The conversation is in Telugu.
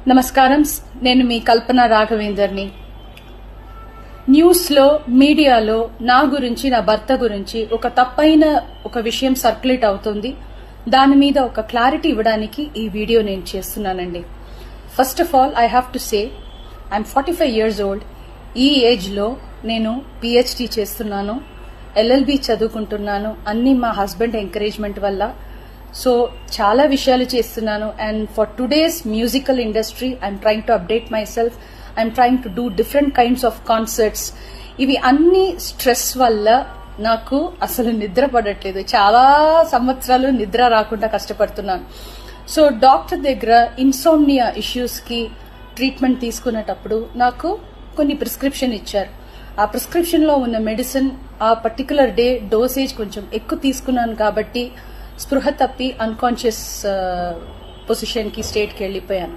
నమస్కారం. నేను మీ కల్పన రాఘవేందర్ని. న్యూస్లో మీడియాలో నా గురించి, నా భర్త గురించి ఒక తప్పైన ఒక విషయం సర్క్యులేట్ అవుతుంది. దాని మీద ఒక క్లారిటీ ఇవ్వడానికి ఈ వీడియో నేను చేస్తున్నానండి. First of all I have to say I'm 45 years old. ఈ ఏజ్లో నేను పిహెచ్డి చేస్తున్నాను, ఎల్ఎల్బి చదువుకుంటున్నాను. అన్ని మా హస్బెండ్ ఎంకరేజ్మెంట్ వల్ల. సో చాలా విషయాలు చేస్తున్నాను. And for today's musical industry I'm trying to update my self. I'm trying to do different kinds of concerts. ఇవి అన్ని స్ట్రెస్ వల్ల నాకు అసలు నిద్ర పడట్లేదు. చాలా సంవత్సరాలు నిద్ర రాకుండా కష్టపడుతున్నాను. సో డాక్టర్ దగ్గర ఇన్సోమ్నియా ఇష్యూస్కి ట్రీట్మెంట్ తీసుకునేటప్పుడు నాకు కొన్ని ప్రిస్క్రిప్షన్ ఇచ్చారు. ఆ ప్రిస్క్రిప్షన్లో ఉన్న మెడిసిన్ ఆ పర్టికులర్ డే డోసేజ్ కొంచెం ఎక్కువ తీసుకున్నాను కాబట్టి స్పృహ తప్పి అన్కాన్షియస్ పొజిషన్కి స్టేట్కి వెళ్ళిపోయాను.